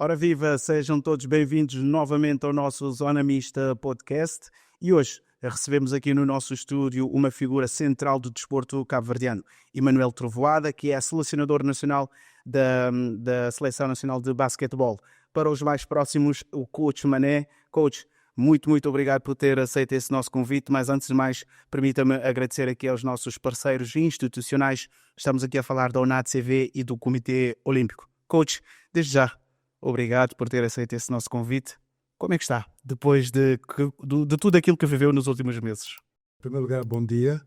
Ora viva, sejam todos bem-vindos novamente ao nosso Zona Mista Podcast e hoje recebemos aqui no nosso estúdio uma figura central do desporto cabo-verdiano, Emanuel Trovoada, que é selecionador nacional da Seleção Nacional de Basquetebol. Para os mais próximos, o Coach Mané. Coach, muito obrigado por ter aceito esse nosso convite, mas antes de mais, permita-me agradecer aqui aos nossos parceiros institucionais. Estamos aqui a falar da ONAD-CV e do Comitê Olímpico. Coach, desde já, obrigado por ter aceito esse nosso convite. Como é que está, depois de tudo aquilo que viveu nos últimos meses? Em primeiro lugar, bom dia.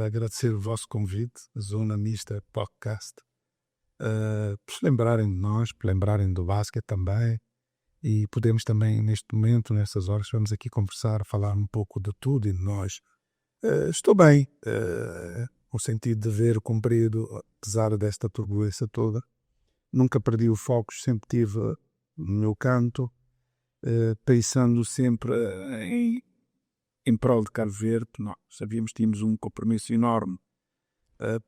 Agradecer o vosso convite, Zona Mista Podcast, por se lembrarem de nós, por lembrarem do basquete também. E podemos também, neste momento, nessas horas, vamos aqui conversar, falar um pouco de tudo e de nós. Estou bem, no sentido de ver cumprido, apesar desta turbulência toda. Nunca perdi o foco, sempre tive no meu canto, pensando sempre em prol de Cabo Verde. Nós sabíamos que tínhamos um compromisso enorme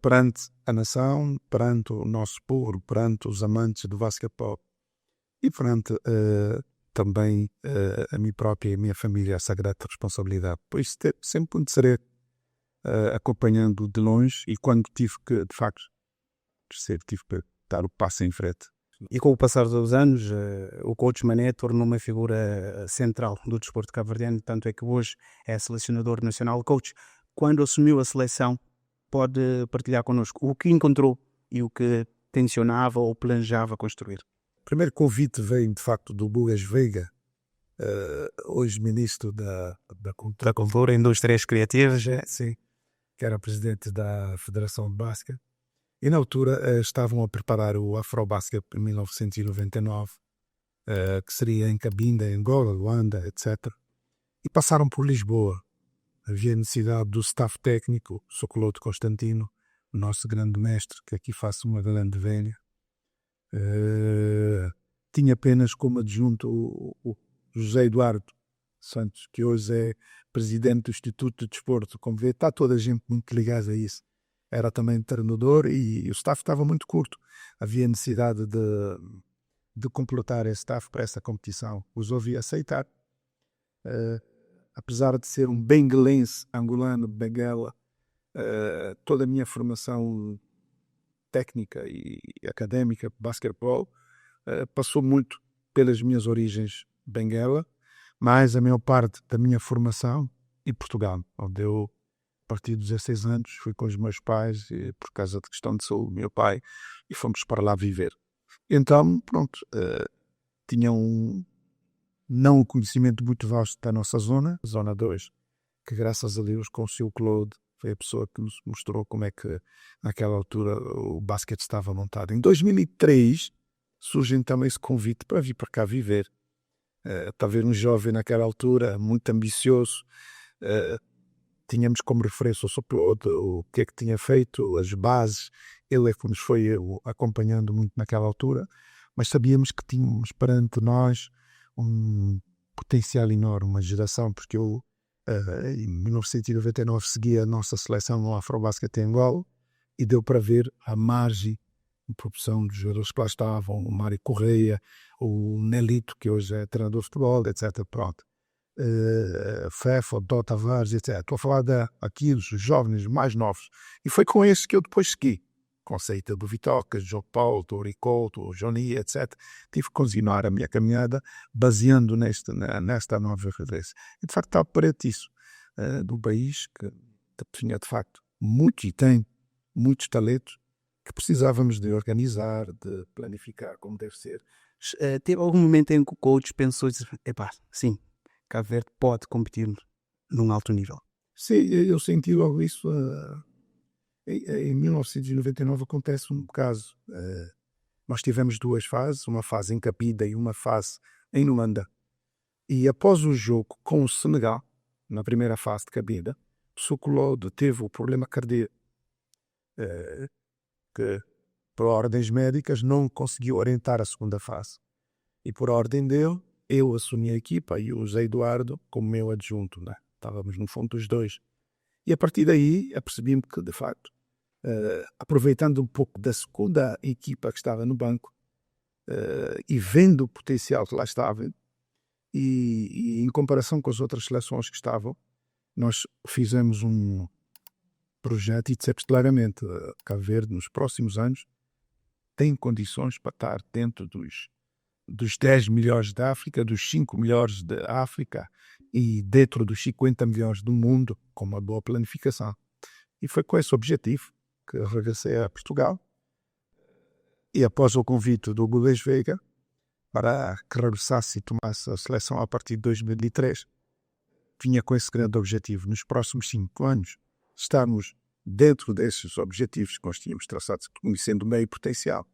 perante a nação, perante o nosso povo, perante os amantes do basquetebol e perante também a mim própria e a minha família, essa grande responsabilidade. Por isso sempre onde serei acompanhando de longe, e quando tive que, de facto, tive que dar o passo em frente. E com o passar dos anos, o Coach Mané tornou uma figura central do desporto cabo-verdiano, tanto é que hoje é selecionador nacional. Coach, quando assumiu a seleção, pode partilhar connosco o que encontrou e o que tensionava ou planejava construir? O primeiro convite veio, de facto, do Bugas Veiga, hoje ministro da Cultura, Indústrias Criativas. Sim, que era presidente da Federação de Basquete. E na altura estavam a preparar o Afrobasket em 1999, que seria em Cabinda, Angola, Luanda, etc. E passaram por Lisboa. Havia necessidade do staff técnico, Socoloto Constantino, o nosso grande mestre, que aqui faço uma grande velha. Tinha apenas como adjunto o José Eduardo Santos, que hoje é presidente do Instituto de Desporto. Como vê, está toda a gente muito ligada a isso. Era também treinador e o staff estava muito curto. Havia necessidade de completar esse staff para essa competição. Resolvi aceitar. Apesar de ser um benguelense angolano de Benguela, toda a minha formação técnica e académica de basquetebol passou muito pelas minhas origens Benguela, mas a maior parte da minha formação em Portugal, onde eu, a partir dos 16 anos, fui com os meus pais, por causa de questão de saúde, meu pai, e fomos para lá viver. Então, pronto, tinha não um conhecimento muito vasto da nossa zona 2, que graças a Deus com o seu Claude foi a pessoa que nos mostrou como é que naquela altura o basquete estava montado. Em 2003 surge então esse convite para vir para cá viver. Talvez um jovem naquela altura, muito ambicioso, tínhamos como referência o que é que tinha feito, as bases. Ele é que nos foi acompanhando muito naquela altura, mas sabíamos que tínhamos perante nós um potencial enorme, uma geração, porque eu em 1999 segui a nossa seleção no Afrobasket em Angola e deu para ver a margem de produção dos jogadores que lá estavam, o Mário Correia, o Nelito, que hoje é treinador de futebol, etc. Pronto. Fefa, o Dó Tavares, etc. Estou a falar aqui dos jovens mais novos. E foi com esses que eu depois segui. Conceito do Vitocas, João Paulo, do Rico, do Johnny, etc. Tive que continuar a minha caminhada baseando nesta nova referência. E de facto estava perante isso, de um país que tinha de facto muito e tem muitos talentos que precisávamos de organizar, de planificar como deve ser. Teve algum momento em que o coach pensou, epá, sim, Cabo Verde pode competir num alto nível? Sim, eu senti logo isso. Em 1999 acontece um caso. Nós tivemos duas fases, uma fase em Cabinda e uma fase em Luanda. E após o jogo com o Senegal, na primeira fase de Cabinda, o Socolodo teve o problema cardíaco, que por ordens médicas não conseguiu orientar a segunda fase. E por ordem dele, eu assumi a equipa e o José Eduardo como meu adjunto. Né? Estávamos no fundo os dois. E a partir daí apercebi-me que, de facto, aproveitando um pouco da segunda equipa que estava no banco, e vendo o potencial que lá estava, e em comparação com as outras seleções que estavam, nós fizemos um projeto e dissemos claramente, Cabo Verde, nos próximos anos, tem condições para estar dentro dos 10 melhores da África, dos 5 melhores da África e dentro dos 50 melhores do mundo, com uma boa planificação. E foi com esse objetivo que regressei a Portugal e após o convite do Guedes Veiga para que regressasse e tomasse a seleção a partir de 2003, vinha com esse grande objetivo, nos próximos 5 anos, estarmos dentro desses objetivos que nós tínhamos traçados, conhecendo o meio potencial.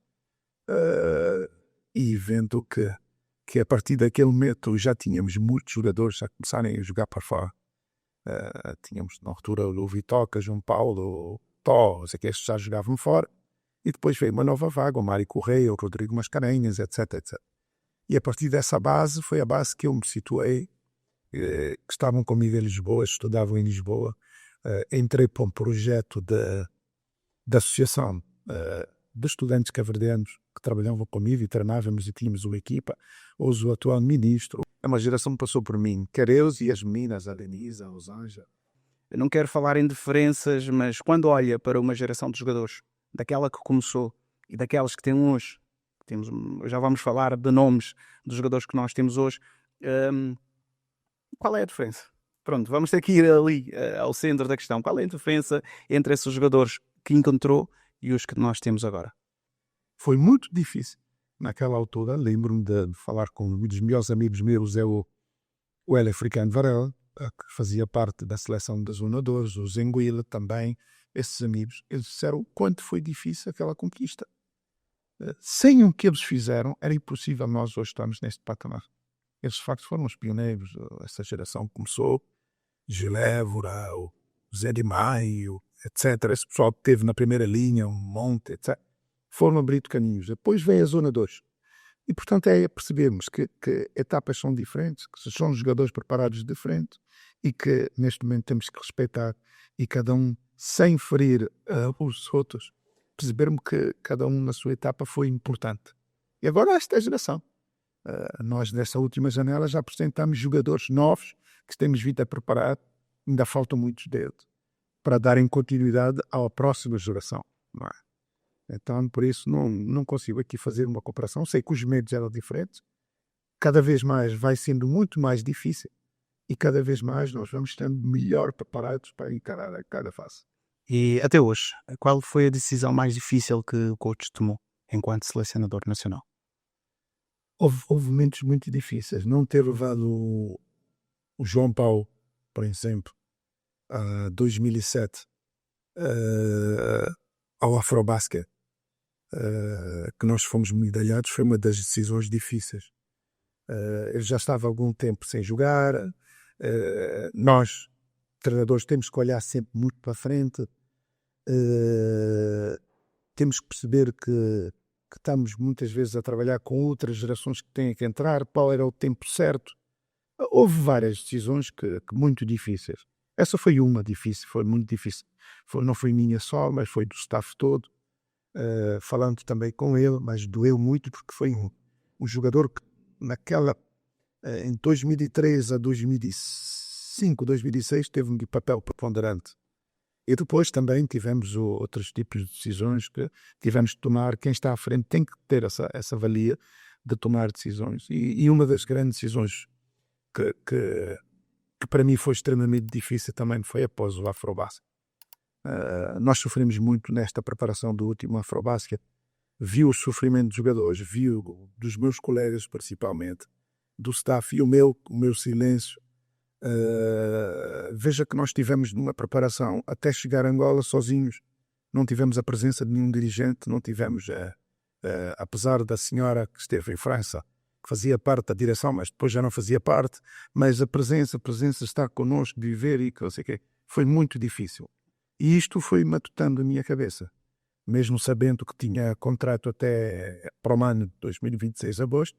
E vendo que a partir daquele momento já tínhamos muitos jogadores a começarem a jogar para fora. Tínhamos na altura o Vitoca, João Paulo, o Tó, que estes já jogavam fora, e depois veio uma nova vaga, o Mário Correia, o Rodrigo Mascarenhas, etc, etc. E a partir dessa base, foi a base que eu me situei, que estavam comigo em Lisboa, estudavam em Lisboa. Entrei para um projeto da associação de estudantes cabo-verdianos que trabalhavam comigo e treinávamos e tínhamos uma equipa. Hoje o atual ministro, uma geração que passou por mim, quer eu e as meninas, a Denise, a Rosângela. Eu não quero falar em diferenças, mas quando olha para uma geração de jogadores, daquela que começou e daquelas que tem hoje, já vamos falar de nomes dos jogadores que nós temos hoje, qual é a diferença? Pronto, vamos ter que ir ali ao centro da questão. Qual é a diferença entre esses jogadores que encontrou e os que nós temos agora? Foi muito difícil. Naquela altura, lembro-me de falar com um dos melhores amigos meus, o Hélio Africano Varela, que fazia parte da seleção da Zona 2, o Zenguila também, esses amigos, eles disseram o quanto foi difícil aquela conquista. Sem o que eles fizeram, era impossível nós hoje estarmos neste patamar. Eles, de facto, foram os pioneiros. Essa geração começou, Gilévora, o Zé de Maio, etc. Esse pessoal que teve na primeira linha, um monte, etc. Foram abrindo caminhos. Depois vem a Zona 2. E, portanto, é percebermos que etapas são diferentes, que são jogadores preparados diferentes e que, neste momento, temos que respeitar e cada um, sem ferir os outros, percebermos que cada um na sua etapa foi importante. E agora esta geração. Nós, nessa última janela, já apresentamos jogadores novos que temos vindo a preparar. Ainda faltam muitos deles para darem continuidade à próxima geração. Não é? Então, por isso, não consigo aqui fazer uma comparação. Sei que os médios eram diferentes. Cada vez mais vai sendo muito mais difícil e cada vez mais nós vamos estando melhor preparados para encarar a cada fase. E até hoje, qual foi a decisão mais difícil que o coach tomou enquanto selecionador nacional? Houve momentos muito difíceis. Não ter levado o João Paulo, por exemplo, a 2007 ao Afrobasket, que nós fomos medalhados, foi uma das decisões difíceis. Ele já estava há algum tempo sem jogar. Nós, treinadores, temos que olhar sempre muito para a frente. Temos que perceber que estamos muitas vezes a trabalhar com outras gerações que têm que entrar, qual era o tempo certo. Houve várias decisões que muito difíceis. Essa foi uma difícil, foi muito difícil. Não foi minha só, mas foi do staff todo. Falando também com ele, mas doeu muito porque foi um jogador que em 2003 a 2005, 2006 teve um papel preponderante. E depois também tivemos outros tipos de decisões que tivemos de tomar. Quem está à frente tem que ter essa valia de tomar decisões. E uma das grandes decisões que para mim foi extremamente difícil também foi após o Afrobasket. Nós sofremos muito nesta preparação do último Afrobasket. Vi o sofrimento dos jogadores, vi dos meus colegas principalmente, do staff e o meu silêncio. Veja que nós tivemos numa preparação até chegar a Angola sozinhos, não tivemos a presença de nenhum dirigente, não tivemos, apesar da senhora que esteve em França, que fazia parte da direção, mas depois já não fazia parte, mas a presença estar connosco, de viver e que não sei o quê, foi muito difícil. E isto foi matutando a minha cabeça, mesmo sabendo que tinha contrato até para o ano de 2026, agosto,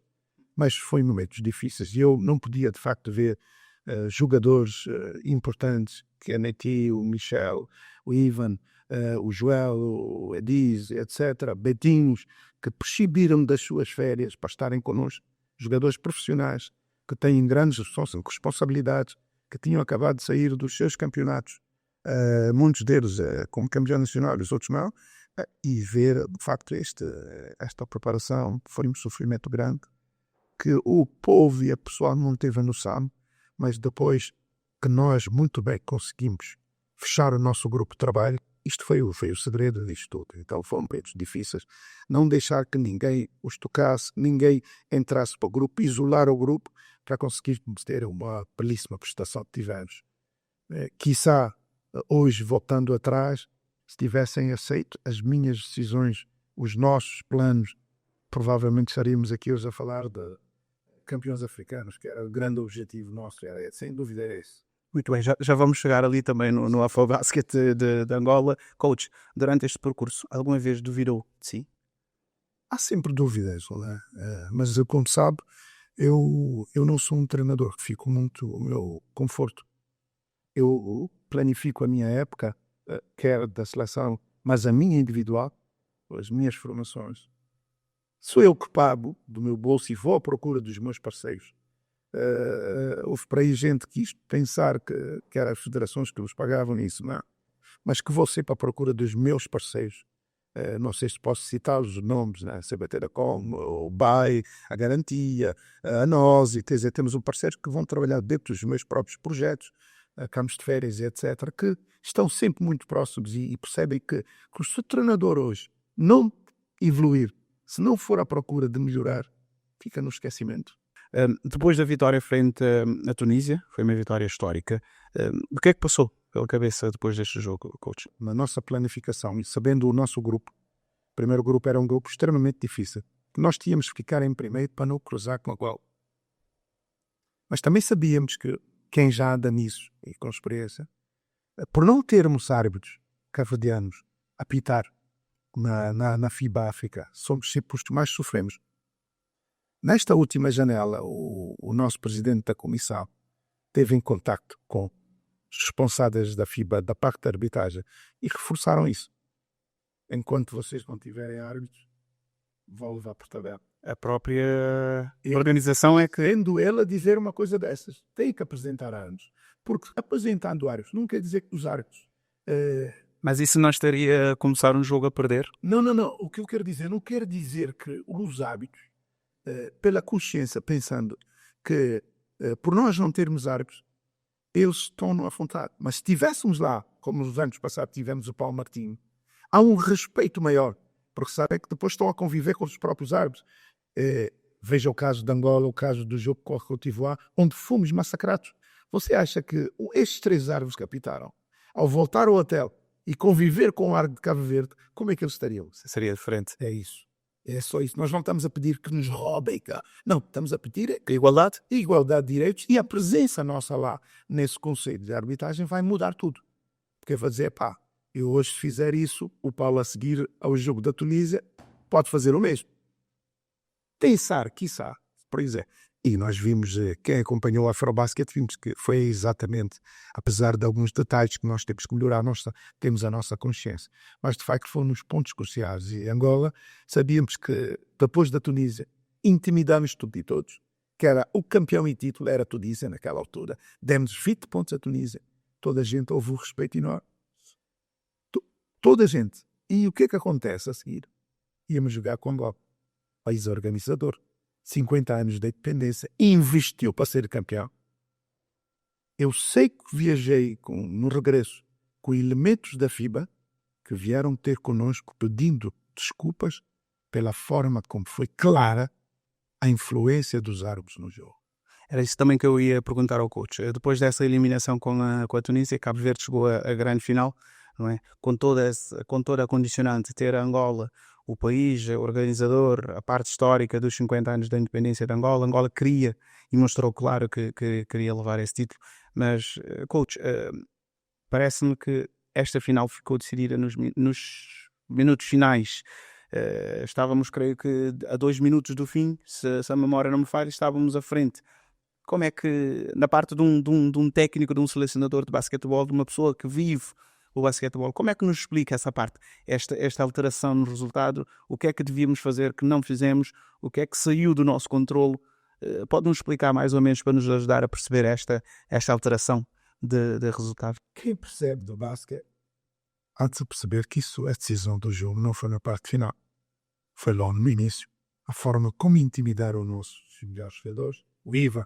mas foi momentos difíceis e eu não podia de facto ver jogadores importantes, que é Neti, o Michel, o Ivan, o Joel, o Ediz, etc., Betinhos, que prescindiram das suas férias para estarem connosco, jogadores profissionais que têm grandes responsabilidades, que tinham acabado de sair dos seus campeonatos, muitos deles como campeão nacional, os outros não, e ver, de facto, esta preparação foi um sofrimento grande, que o povo e a pessoa não teve a noção, mas depois que nós muito bem conseguimos fechar o nosso grupo de trabalho, isto foi o segredo disto tudo. Então foram momentos difíceis, não deixar que ninguém os tocasse, ninguém entrasse para o grupo, isolar o grupo para conseguirmos ter uma belíssima prestação que tivemos. Quiçá, hoje, voltando atrás, se tivessem aceito as minhas decisões, os nossos planos, provavelmente estaríamos aqui hoje a falar de campeões africanos, que era o grande objetivo nosso, sem dúvida é esse. Muito bem, já vamos chegar ali também no Afrobasket de Angola. Coach, durante este percurso, alguma vez duvidou de si? Há sempre dúvidas, né? Mas como sabe, eu não sou um treinador que fico muito o meu conforto. Eu planifico a minha época, quer da seleção, mas a minha individual, as minhas formações. Sou eu que pago do meu bolso e vou à procura dos meus parceiros. Houve para aí gente que quis pensar que eram as federações que nos pagavam isso, não. Mas que vou sempre à procura dos meus parceiros. Não sei se posso citar os nomes, né? CBT da Com, o BAI, a Garantia, a nós, e temos um parceiro que vão trabalhar dentro dos meus próprios projetos, campos de férias, etc., que estão sempre muito próximos e percebem que se o treinador hoje não evoluir, se não for à procura de melhorar, fica no esquecimento. Depois da vitória frente à Tunísia, foi uma vitória histórica, o que é que passou pela cabeça depois deste jogo, coach? Na nossa planificação, e sabendo o nosso grupo, o primeiro grupo era um grupo extremamente difícil, que nós tínhamos que ficar em primeiro para não cruzar com a Angola. Mas também sabíamos que quem já anda nisso, e com experiência, por não termos árbitros cabo-verdianos a apitar na FIBA África, somos sempre os que mais sofremos. Nesta última janela, o nosso presidente da comissão esteve em contacto com os responsáveis da FIBA, da parte da arbitragem, e reforçaram isso. Enquanto vocês não tiverem árbitros, vão levar por tabela. A própria organização é que... Tendo ela dizer uma coisa dessas, tem que apresentar árbitros. Porque apresentando árbitros não quer dizer que os árbitros... Mas isso não estaria a começar um jogo a perder? Não. O que eu quero dizer, não quer dizer que os árbitros, pela consciência, pensando que por nós não termos árbitros, eles estão à vontade. Mas se estivéssemos lá, como nos anos passados tivemos o Paulo Martinho, há um respeito maior, porque sabem que depois estão a conviver com os próprios árbitros. Veja o caso de Angola, o caso do jogo com a Côte d'Ivoire, onde fomos massacrados. Você acha que estes 3 árbitros que apitaram, ao voltar ao hotel e conviver com o árbitro de Cabo Verde, como é que eles estariam? Seria diferente. É isso. É só isso. Nós não estamos a pedir que nos roubem cá. Não, estamos a pedir Igualdade? Igualdade de direitos, e a presença nossa lá nesse conselho de arbitragem vai mudar tudo. Porque vai dizer, eu hoje se fizer isso, o Paulo a seguir ao jogo da Tunísia pode fazer o mesmo. Pensar, quiçá, por exemplo. E nós vimos, quem acompanhou o Afrobasket, vimos que foi exatamente, apesar de alguns detalhes que nós temos que melhorar, nós temos a nossa consciência. Mas de facto foram nos pontos cruciais. E Angola, sabíamos que depois da Tunísia, intimidamos tudo e todos, que era o campeão e título, era a Tunísia naquela altura. Demos 20 pontos à Tunísia. Toda a gente houve o respeito enorme. Toda a gente. E o que é que acontece a seguir? Íamos jogar com Angola, país organizador. 50 anos de independência, investiu para ser campeão. Eu sei que viajei no regresso com elementos da FIBA que vieram ter connosco pedindo desculpas pela forma como foi clara a influência dos árabes no jogo. Era isso também que eu ia perguntar ao coach. Depois dessa eliminação com a Tunísia, Cabo Verde chegou à grande final, não é? Com toda a condicionante, ter a Angola, o país organizador, a parte histórica dos 50 anos da independência de Angola. Angola queria e mostrou claro que queria levar esse título. Mas, coach, parece-me que esta final ficou decidida nos minutos finais. Estávamos, creio que, a 2 minutos do fim, se a memória não me falha, estávamos à frente. Como é que, na parte de um técnico, de um selecionador de basquetebol, de uma pessoa que vive o basquetebol. Como é que nos explica essa parte? Esta alteração no resultado, o que é que devíamos fazer que não fizemos, o que é que saiu do nosso controle? Pode-nos explicar mais ou menos para nos ajudar a perceber esta alteração de resultado? Quem percebe do basquete há de perceber que isso, a decisão do jogo, não foi na parte final. Foi logo no início. A forma como intimidaram os nossos melhores jogadores, o Ivan.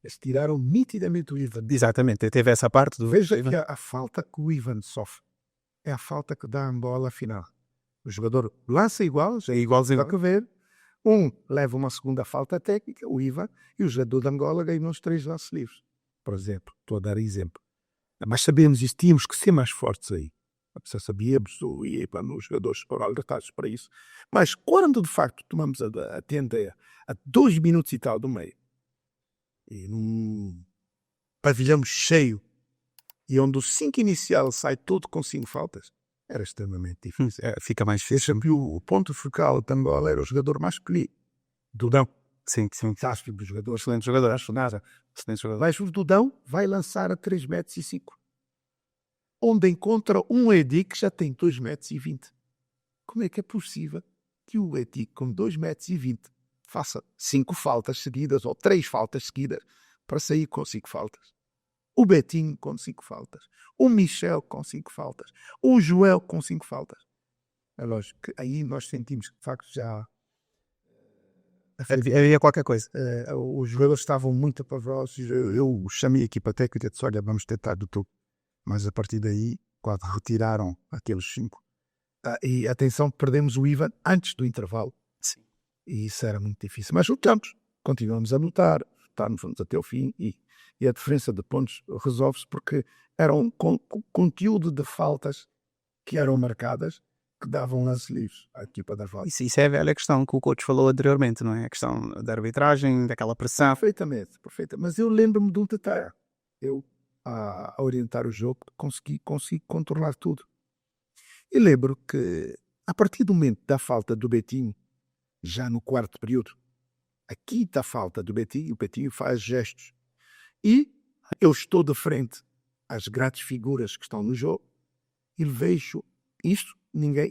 Eles tiraram nitidamente o Ivan. Exatamente, teve essa parte do... Veja que a falta que o Ivan sofre é a falta que dá a bola final. O jogador lança igual, já é igualzinho a que ver. Leva uma segunda falta técnica, o Ivan, e o jogador de Angola ganhou os 3 lances livres. Por exemplo, estou a dar exemplo. Mas sabemos isso, tínhamos que ser mais fortes aí. Já sabíamos, os jogadores foram alertados para isso. Mas quando de facto tomamos a tenda a 2 minutos e tal do meio, e num pavilhão cheio, e onde o 5 inicial sai todo com 5 faltas, era extremamente difícil. Fica mais difícil. O ponto focal de Angola era o jogador mais escolhido, Dudão. Sim. Acho o jogador, Excelente jogador. acho nada. Excelente jogador. Mas o Dudão vai lançar a 3,5 metros, onde encontra um Edi que já tem 2,20 metros. Como é que é possível que o Edi com 2,20 metros faça 5 faltas seguidas ou 3 faltas seguidas para sair com 5 faltas? O Betinho com 5 faltas, o Michel com 5 faltas, o Joel com 5 faltas. É lógico que aí nós sentimos que de facto já Havia qualquer coisa. os jogadores estavam muito apavorados. Eu chamei a equipa técnica e disse: olha, vamos tentar do tudo. Mas a partir daí, quase retiraram aqueles 5. E atenção, perdemos o Ivan antes do intervalo. Sim. E isso era muito difícil. Mas lutamos, continuamos a lutar, lutarmos até o fim. E a diferença de pontos resolve-se porque era um conteúdo de faltas que eram marcadas que davam lance livres à equipa da Val. Isso é a velha questão que o coach falou anteriormente, não é? A questão da arbitragem, daquela pressão. Perfeitamente. Mas eu lembro-me de um detalhe. Eu, a orientar o jogo, consegui contornar tudo. E lembro que, a partir do momento da falta do Betinho, já no 4º período, a quinta falta do Betinho, o Betinho faz gestos. E eu estou de frente às grandes figuras que estão no jogo e vejo isto,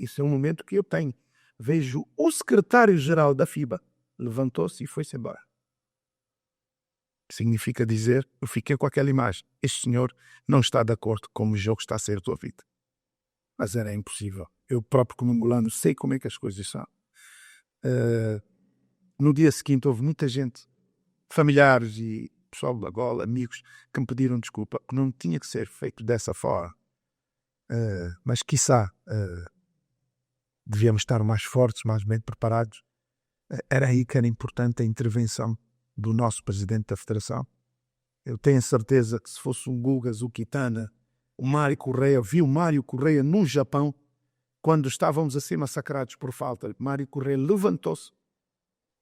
isso é um momento que eu tenho. Vejo o secretário-geral da FIBA levantou-se e foi-se embora. Significa dizer, eu fiquei com aquela imagem, este senhor não está de acordo com o jogo está a ser resolvido. Mas era impossível. Eu próprio, como angolano, sei como é que as coisas são. No dia seguinte houve muita gente, familiares e pessoal da Angola, amigos, que me pediram desculpa, que não tinha que ser feito dessa forma. Mas quiçá devíamos estar mais fortes, mais bem preparados. Era aí que era importante a intervenção do nosso presidente da federação. Eu tenho certeza que se fosse um Gugas, o Kitana, o Mário Correia, vi o Mário Correia no Japão, quando estávamos a ser massacrados por falta, Mário Correia levantou-se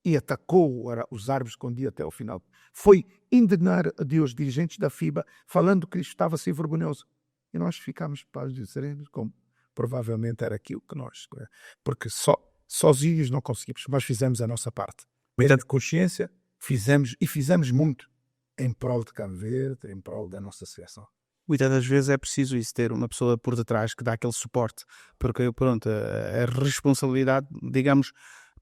e atacou os árbitros com dia até ao final. Foi indignar os dirigentes da FIBA, falando que isto estava a ser vergonhoso. E nós ficámos paz e serenos, como provavelmente era aquilo que nós... Porque sozinhos não conseguimos, mas fizemos a nossa parte. Muita consciência, fizemos muito em prol de Cabo Verde, em prol da nossa seleção. Muitas das vezes é preciso isso, ter uma pessoa por detrás que dá aquele suporte, porque pronto, a responsabilidade, digamos,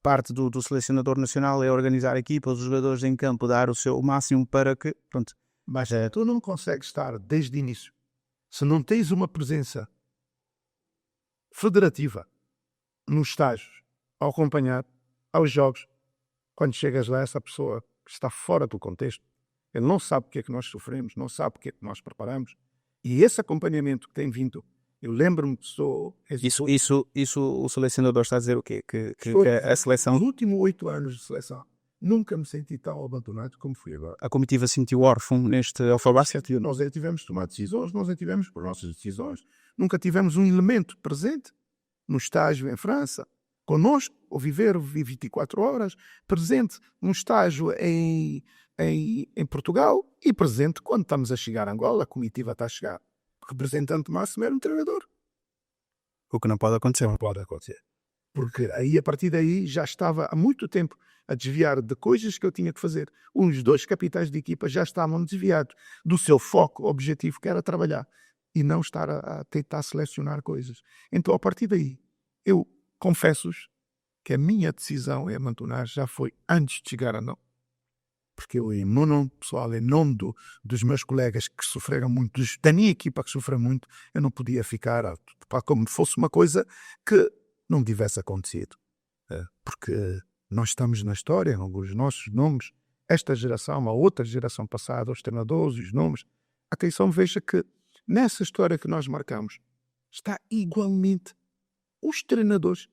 parte do selecionador nacional é organizar a equipa, os jogadores em campo, dar o seu máximo para que, pronto. Mas tu não consegues estar desde o início, se não tens uma presença federativa nos estágios, ao acompanhar aos jogos, quando chegas lá, essa pessoa que está fora do contexto, ele não sabe o que é que nós sofremos, não sabe o que é que nós preparamos. E esse acompanhamento que tem vindo, eu lembro-me que sou... Isso o selecionador está a dizer o quê? Que a seleção... Nos últimos 8 anos de seleção, nunca me senti tão abandonado como fui agora. A comitiva sentiu órfão neste Alfabasket? Nós é tivemos de tomar decisões, nós é tivemos por nossas decisões. Nunca tivemos um elemento presente no estágio em França, connosco, ou viver 24 horas, presente num estágio em Portugal e presente quando estamos a chegar a Angola, a comitiva está a chegar. O representante máximo era um treinador. O que não pode acontecer. Não pode acontecer. Porque aí, a partir daí, já estava há muito tempo a desviar de coisas que eu tinha que fazer. Os 2 capitães de equipa já estavam desviados do seu foco objetivo, que era trabalhar e não estar a tentar selecionar coisas. Então, a partir daí, eu confesso-vos que a minha decisão em abandonar já foi antes de chegar a não. Porque eu, em meu nome pessoal, em nome dos meus colegas que sofreram muito, da minha equipa que sofreu muito, eu não podia ficar como fosse uma coisa que não tivesse acontecido. Porque nós estamos na história, os nossos nomes, esta geração, a outra geração passada, os treinadores, os nomes. Atenção, veja que nessa história que nós marcamos está igualmente os treinadores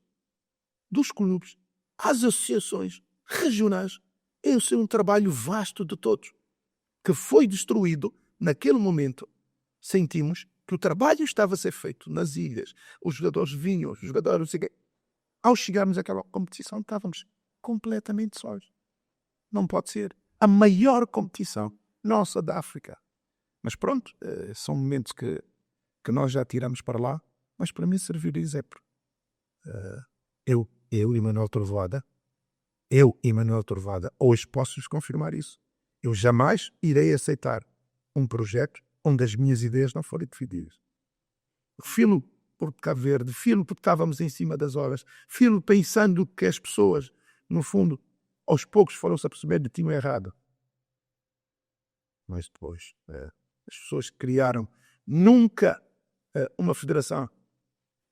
dos clubes, as associações regionais. Esse é um trabalho vasto de todos, que foi destruído naquele momento. Sentimos que o trabalho estava a ser feito nas ilhas, os jogadores vinham, os jogadores... Ao chegarmos àquela competição, estávamos completamente sós. Não pode ser. A maior competição nossa da África. Mas pronto, são momentos que nós já tiramos para lá, mas para mim serviu de exemplo. Eu e Emanuel Trovoada, hoje posso-vos confirmar isso. Eu jamais irei aceitar um projeto onde as minhas ideias não forem defendidas. Filo por Cabo Verde, filo porque estávamos em cima das horas, filo pensando que as pessoas, no fundo, aos poucos foram-se a perceber que tinham errado. Mas depois, as pessoas criaram nunca uma federação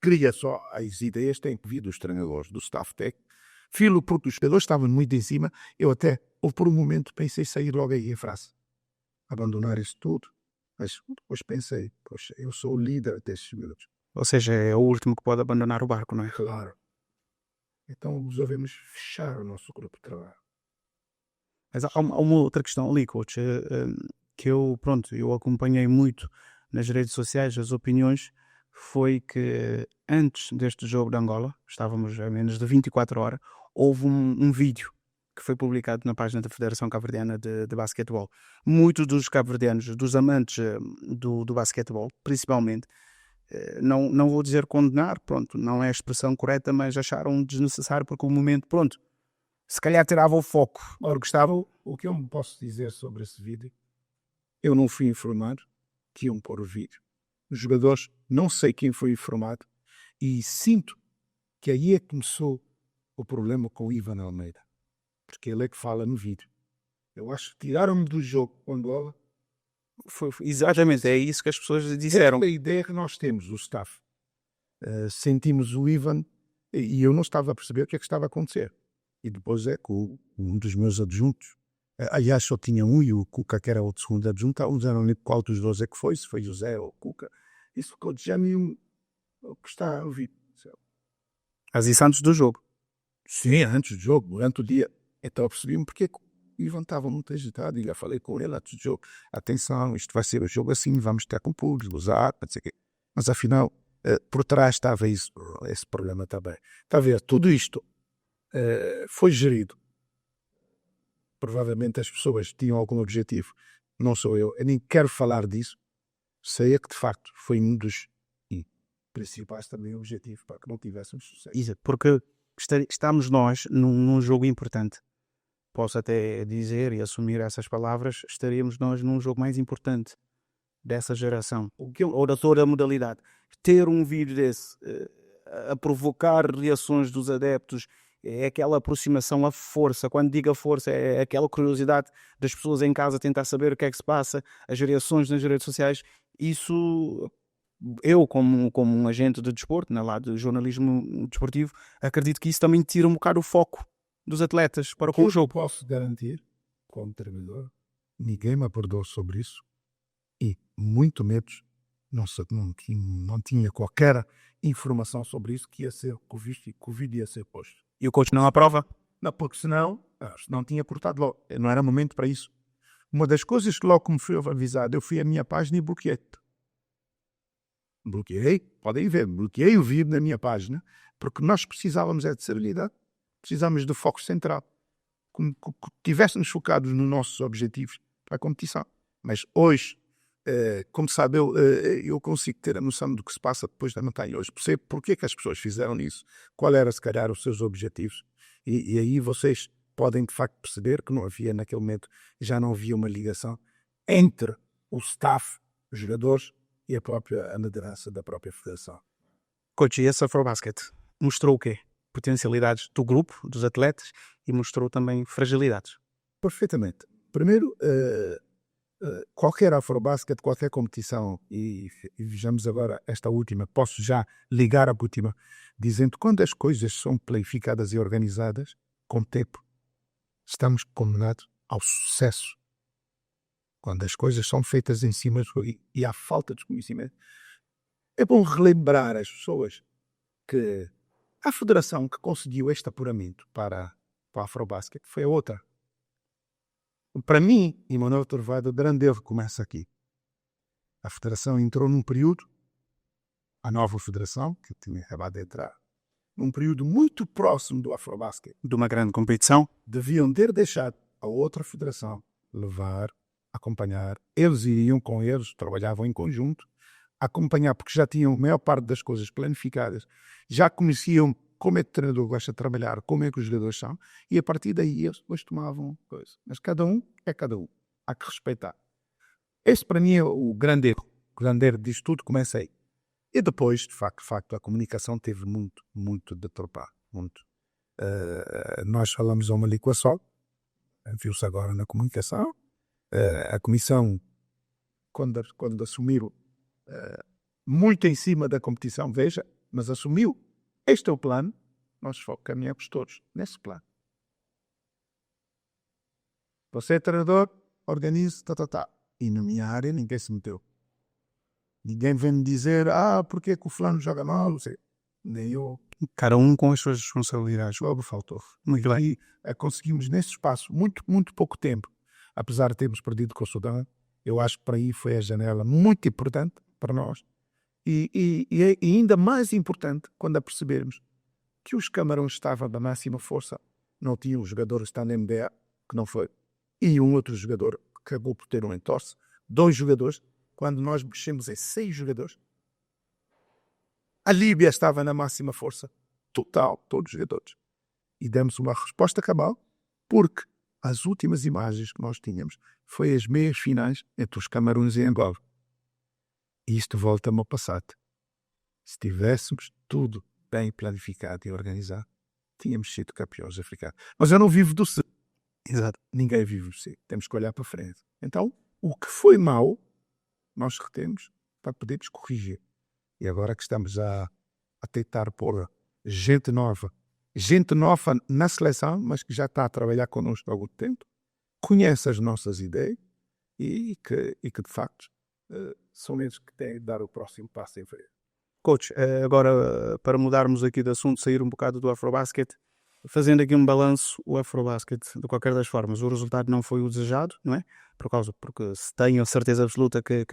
cria só as ideias, tem que vir dos treinadores, do staff técnico. Filo porque os jogadores estavam muito em cima, eu até, por um momento, pensei sair logo aí em frase. Abandonar isso tudo. Mas depois pensei, poxa, eu sou o líder destes jogadores. Ou seja, é o último que pode abandonar o barco, não é? Claro. Então resolvemos fechar o nosso grupo de trabalho. Mas há uma outra questão ali, coach, que eu acompanhei muito nas redes sociais, as opiniões, foi que antes deste jogo de Angola, estávamos a menos de 24 horas, houve um vídeo que foi publicado na página da Federação Cabo-Verdiana de Basquetebol. Muitos dos cabo-verdianos, dos amantes do basquetebol, principalmente, não vou dizer condenar, pronto, não é a expressão correta, mas acharam desnecessário porque o momento, pronto, se calhar tirava o foco. Ora, Gustavo, o que eu me posso dizer sobre esse vídeo, eu não fui informado que iam pôr o vídeo. Os jogadores, não sei quem foi informado, e sinto que aí é que começou o problema com o Ivan Almeida, porque ele é que fala no vídeo. Eu acho que tiraram-me do jogo com Angola. Foi exatamente, é isso que as pessoas disseram. A ideia que nós temos, o staff, sentimos o Ivan e eu não estava a perceber o que é que estava a acontecer. E depois é que um dos meus adjuntos, aliás só tinha um e o Cuca que era o segundo adjunto, uns eram ali qual dos dois é que foi, se foi José ou Cuca, isso ficou de já meio o que está a ouvir. Mas isso antes do jogo. Sim, antes do jogo, durante o dia. Então eu percebi-me porque o Ivan estava muito agitado e já falei com ele antes do jogo. Atenção, isto vai ser o jogo assim, vamos ter com o público, usar, não sei o quê. Mas afinal, por trás estava esse problema também. Está a ver, tudo isto foi gerido. Provavelmente as pessoas tinham algum objetivo. Não sou eu nem quero falar disso. Sei é que de facto foi um dos principais também objetivos para que não tivéssemos sucesso. Isso, porque estamos nós num jogo importante. Posso até dizer e assumir essas palavras, estaríamos nós num jogo mais importante dessa geração, ou da toda a modalidade. Ter um vídeo desse a provocar reações dos adeptos, é aquela aproximação, a força. Quando digo a força, é aquela curiosidade das pessoas em casa tentar saber o que é que se passa, as reações nas redes sociais. Isso, eu como um agente de desporto, na lá de jornalismo desportivo, acredito que isso também tira um bocado o foco dos atletas para com o jogo. Posso garantir, como treinador, ninguém me abordou sobre isso e muito menos não tinha qualquer informação sobre isso que ia ser visto e que o vídeo ia ser posto. E o coach não aprova? Não, porque senão não tinha cortado logo. Não era momento para isso. Uma das coisas que logo que me fui avisado, eu fui à minha página e bloqueei, podem ver, bloqueei o vídeo na minha página, porque nós precisávamos de serenidade, precisávamos de foco central, que estivéssemos focados nos nossos objetivos para a competição. Mas hoje, como sabe, eu consigo ter a noção do que se passa depois da montanha. Hoje percebo porque é que as pessoas fizeram isso, qual era se calhar os seus objetivos, e aí vocês podem de facto perceber que não havia naquele momento, já não havia uma ligação entre o staff, os jogadores e a liderança da própria federação. Coach, e esse Afrobasket mostrou o quê? Potencialidades do grupo, dos atletas, e mostrou também fragilidades. Perfeitamente. Primeiro, qualquer Afrobasket, qualquer competição, e vejamos agora esta última, posso já ligar a última, dizendo que quando as coisas são planificadas e organizadas, com tempo, estamos condenados ao sucesso. Quando as coisas são feitas em cima e há falta de conhecimento, é bom relembrar às pessoas que a federação que conseguiu este apuramento para o Afrobasket foi a outra. Para mim, Emanuel Trovoada, o grande erro começa aqui. A federação entrou num período, a nova federação, que tinha acabado de entrar, num período muito próximo do Afrobasket. De uma grande competição. Deviam ter deixado a outra federação levar, acompanhar. Eles iriam com eles, trabalhavam em conjunto, acompanhar, porque já tinham a maior parte das coisas planificadas, já conheciam como é que o treinador gosta de trabalhar, como é que os jogadores são, e a partir daí eles depois tomavam coisa. Mas cada um é cada um. Há que respeitar. Este para mim é o grande erro. O grande erro disto tudo começa aí. E depois, de facto, a comunicação teve muito de trocar. Muito. Nós falamos a uma língua só. Viu-se agora na comunicação. A comissão, quando assumiram, muito em cima da competição, veja, mas assumiu. Este é o plano, nós caminhamos todos nesse plano. Você é treinador, organize, E na minha área ninguém se meteu. Ninguém vem me dizer, porque é que o fulano joga mal, não sei. Nem eu. Cada um com as suas responsabilidades. Logo faltou. Muito bem. E conseguimos nesse espaço, muito pouco tempo, apesar de termos perdido com o Sudão, eu acho que para aí foi a janela muito importante para nós. E ainda mais importante quando apercebermos que os Camarões estavam da máxima força, não tinham os jogadores que estão na NBA, que não foi, e um outro jogador que acabou por ter um entorse, 2 jogadores, quando nós mexemos em 6 jogadores. A Líbia estava na máxima força, total, todos os jogadores. E demos uma resposta cabal, porque as últimas imagens que nós tínhamos foi as meias finais entre os Camarões e Angola. E isto volta-me ao passado. Se tivéssemos tudo bem planificado e organizado, tínhamos sido campeões africanos. Mas eu não vivo do C. Exato. Ninguém vive do C. Temos que olhar para frente. Então, o que foi mau, nós retemos para podermos corrigir. E agora que estamos a tentar pôr gente nova na seleção, mas que já está a trabalhar connosco há algum tempo, conhece as nossas ideias e que de facto são eles que têm de dar o próximo passo em frente. Coach, agora para mudarmos aqui de assunto, sair um bocado do Afrobasket, fazendo aqui um balanço, o Afrobasket, de qualquer das formas, o resultado não foi o desejado, não é? Porque se tenho a certeza absoluta que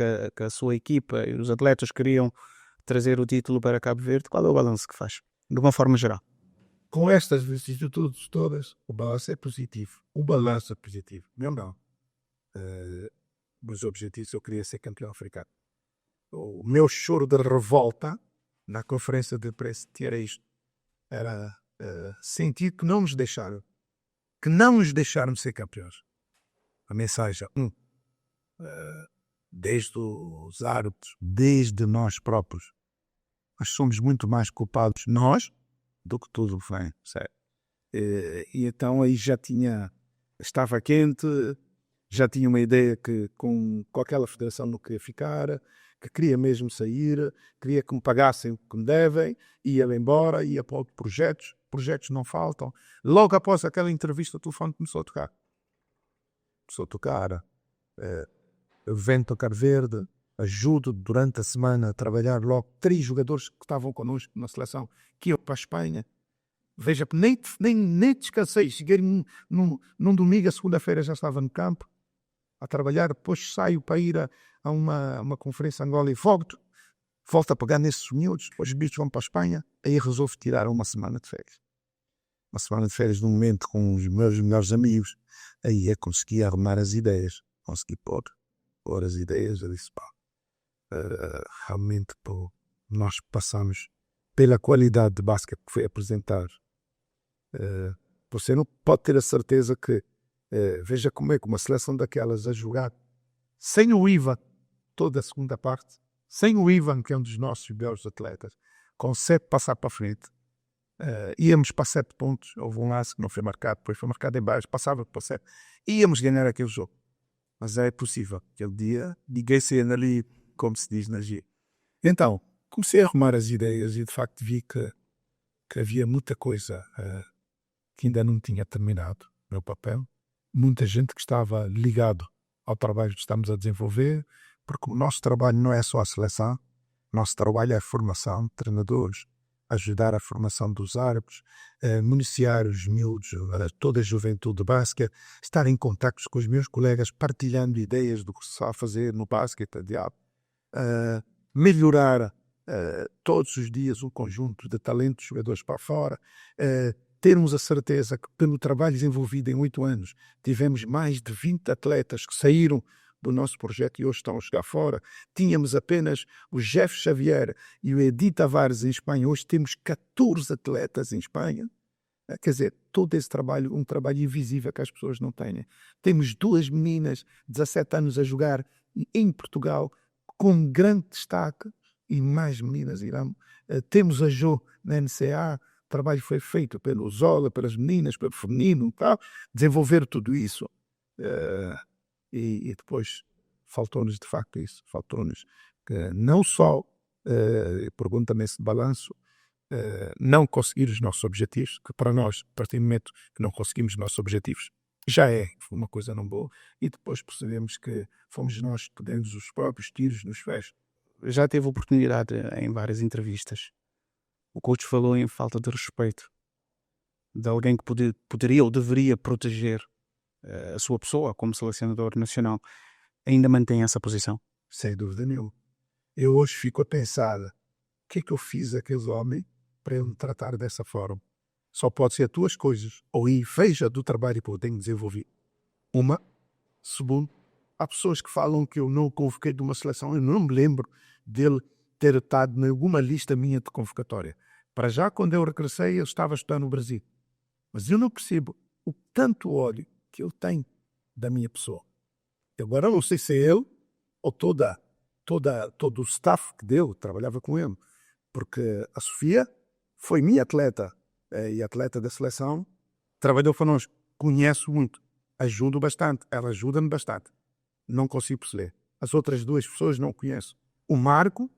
a sua equipa e os atletas queriam trazer o título para Cabo Verde, qual é o balanço que faz? De uma forma geral. Com estas vicissitudes todas, o balanço é positivo. O balanço é positivo. Não. Meus objetivos, eu queria ser campeão africano. O meu choro de revolta na conferência de imprensa era isto. Era sentir que não nos deixaram. Que não nos deixaram ser campeões. A mensagem, desde os árbitros, desde nós próprios, nós somos muito mais culpados, nós, do que tudo que vem, sério. E então aí estava quente, já tinha uma ideia que com aquela federação não queria ficar, que queria mesmo sair, queria que me pagassem o que me devem, ia embora, ia para outros projetos não faltam. Logo após aquela entrevista, o telefone começou a tocar. Venho para Cabo Verde, ajudo durante a semana a trabalhar logo 3 jogadores que estavam connosco na seleção, que iam para a Espanha. Veja, nem descansei. Cheguei num domingo, a segunda-feira já estava no campo a trabalhar, depois saio para ir a uma conferência em Angola e volto a pegar nesses miúdos, depois os bichos vão para a Espanha, aí resolvo tirar uma semana de férias. Uma semana de férias num momento com os meus melhores amigos, aí eu consegui arrumar as ideias, consegui pôr as ideias, eu disse, realmente nós passamos pela qualidade de basquete que foi apresentado. Você não pode ter a certeza que veja como é que uma seleção daquelas a jogar sem o IVA toda a segunda parte, sem o Ivan, que é um dos nossos melhores atletas, consegue passar para a frente. Íamos para 7 pontos, houve um lance que não foi marcado, depois foi marcado em baixo, passava para 7. Íamos ganhar aquele jogo. Mas é possível. Aquele dia, ninguém saiu ali, como se diz na G. Então, comecei a arrumar as ideias e de facto vi que havia muita coisa que ainda não tinha terminado, o meu papel. Muita gente que estava ligado ao trabalho que estamos a desenvolver, porque o nosso trabalho não é só a seleção, o nosso trabalho é a formação de treinadores, ajudar a formação dos árbitros, municiar os miúdos, toda a juventude de basquete, estar em contacto com os meus colegas, partilhando ideias do que se está a fazer no basquete, melhorar todos os dias um conjunto de talentos jogadores para fora, termos a certeza que pelo trabalho desenvolvido em 8 anos tivemos mais de 20 atletas que saíram do nosso projeto e hoje estão a jogar fora. Tínhamos apenas o Jeff Xavier e o Edi Tavares em Espanha. Hoje temos 14 atletas em Espanha. Quer dizer, todo esse trabalho, um trabalho invisível que as pessoas não têm. Temos 2 meninas de 17 anos a jogar em Portugal com grande destaque e mais meninas irão. Temos a Jo na NCA. O trabalho foi feito pelo Zola, pelas meninas, pelo feminino, tal. Desenvolver tudo isso. E depois faltou-nos de facto isso, faltou-nos que não só, pergunta-me esse balanço, não conseguir os nossos objetivos, que para nós, a partir do momento que não conseguimos os nossos objetivos, já foi uma coisa não boa, e depois percebemos que fomos nós que demos os próprios tiros nos pés. Já teve oportunidade em várias entrevistas. O coach falou em falta de respeito de alguém que poderia ou deveria proteger a sua pessoa como selecionador nacional. Ainda mantém essa posição? Sem dúvida nenhuma. Eu hoje fico a pensar, o que é que eu fiz àquele homem para ele me tratar dessa forma? Só pode ser 2 coisas. Ou inveja do trabalho que eu tenho desenvolvido. Uma. Segundo, há pessoas que falam que eu não o convoquei de uma seleção. Eu não me lembro dele ter estado em alguma lista minha de convocatória. Para já, quando eu regressei, eu estava a estudar no Brasil. Mas eu não percebo o tanto ódio que ele tem da minha pessoa. Agora não sei se é ele ou todo o staff que deu, trabalhava com ele. Porque a Sofia foi minha atleta e atleta da seleção, trabalhou connosco, conheço muito, ajudo bastante, ela ajuda-me bastante. Não consigo perceber. As outras 2 pessoas não conheço. O Marco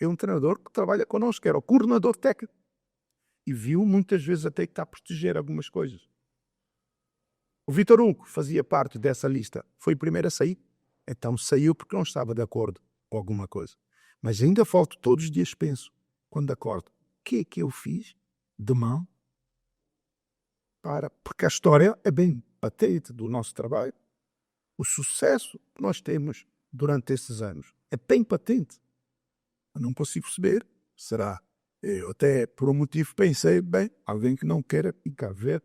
é um treinador que trabalha connosco, que era o coordenador técnico. E viu muitas vezes até que está a proteger algumas coisas. O Vitor Hugo fazia parte dessa lista. Foi o primeiro a sair. Então saiu porque não estava de acordo com alguma coisa. Mas ainda falta, todos os dias penso, quando acordo, o que é que eu fiz de mal porque a história é bem patente do nosso trabalho. O sucesso que nós temos durante esses anos é bem patente. Eu não consigo perceber. Será? Eu até, por um motivo, pensei, bem, alguém que não queira ficar a ver.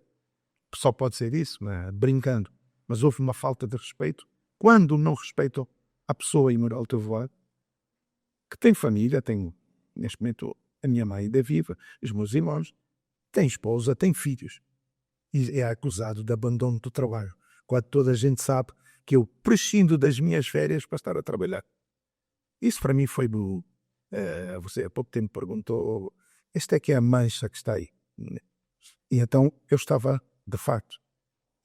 Só pode ser isso, brincando. Mas houve uma falta de respeito. Quando não respeitam a pessoa em Manuel Trovoada, que tem família, tem, neste momento, a minha mãe ainda é viva, os meus irmãos, tem esposa, tem filhos. E é acusado de abandono do trabalho. Quando toda a gente sabe que eu prescindo das minhas férias para estar a trabalhar. Isso para mim foi... você há pouco tempo perguntou, esta é que é a mancha que está aí. E então eu estava, de facto,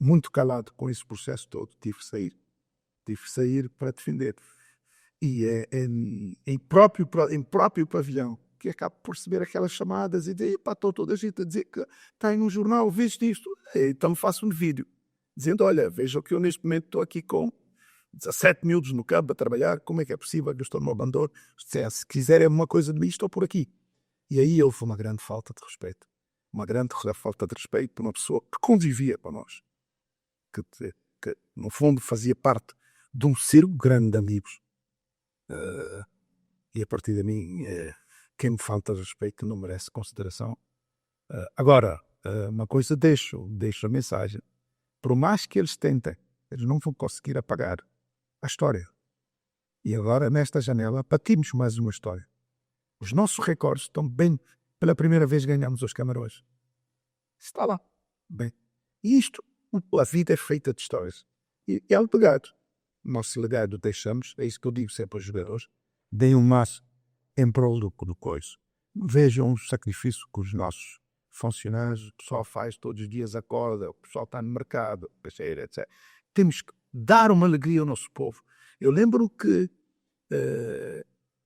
muito calado com esse processo todo. Tive que sair para defender. E em próprio pavilhão, que acabo por receber aquelas chamadas e daí estou toda a gente a dizer que está aí no jornal, viste isto? Então faço um vídeo, dizendo, olha, veja que eu neste momento estou aqui com 17 miúdos no campo a trabalhar, como é que é possível que eu estou no abandono? Se quiserem uma coisa de mim, estou por aqui. E aí houve uma grande falta de respeito. Uma grande falta de respeito por uma pessoa que convivia com nós. Que no fundo fazia parte de um círculo grande de amigos. E a partir de mim, quem me falta de respeito não merece consideração. Agora, uma coisa deixo a mensagem. Por mais que eles tentem, eles não vão conseguir apagar a história. E agora, nesta janela, partimos mais uma história. Os nossos recordes estão bem. Pela primeira vez ganhamos os Camarões. Está lá. Bem. E isto, a vida é feita de histórias. E é o legado. Nosso legado deixamos, é isso que eu digo sempre aos jogadores, deem o máximo em prol do coisa. Vejam o sacrifício que os nossos funcionários, o pessoal faz todos os dias, acorda, o pessoal está no mercado, etc. Temos que dar uma alegria ao nosso povo. Eu lembro que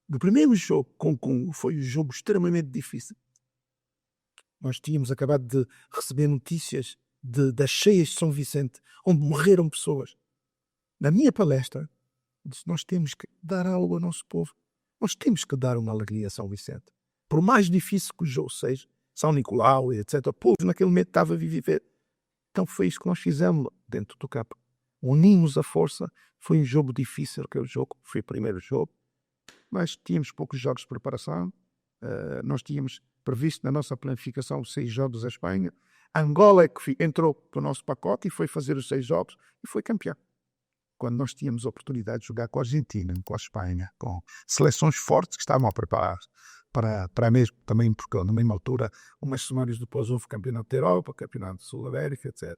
no primeiro jogo com o Congo foi um jogo extremamente difícil. Nós tínhamos acabado de receber notícias das cheias de São Vicente, onde morreram pessoas. Na minha palestra, disse, nós temos que dar algo ao nosso povo. Nós temos que dar uma alegria a São Vicente. Por mais difícil que o jogo seja, São Nicolau, etc., o povo naquele momento estava a viver. Então foi isso que nós fizemos dentro do campo. Unimos a força. Foi um jogo difícil, aquele jogo. Foi o primeiro jogo. Mas tínhamos poucos jogos de preparação. Nós tínhamos previsto na nossa planificação 6 jogos à Espanha. Angola é que entrou para o nosso pacote e foi fazer os 6 jogos e foi campeão. Quando nós tínhamos a oportunidade de jogar com a Argentina, com a Espanha, com seleções fortes que estavam a preparar para mesmo, também porque na mesma altura, umas semanas depois houve Campeonato da Europa, Campeonato de Sul-América, etc.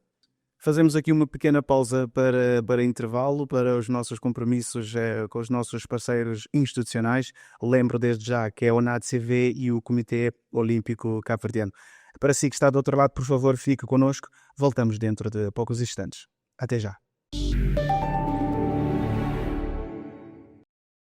Fazemos aqui uma pequena pausa para intervalo, para os nossos compromissos com os nossos parceiros institucionais. Lembro desde já que é a ONAD-CV e o Comitê Olímpico Cabo-Verdiano. Para si que está do outro lado, por favor, fique connosco. Voltamos dentro de poucos instantes. Até já.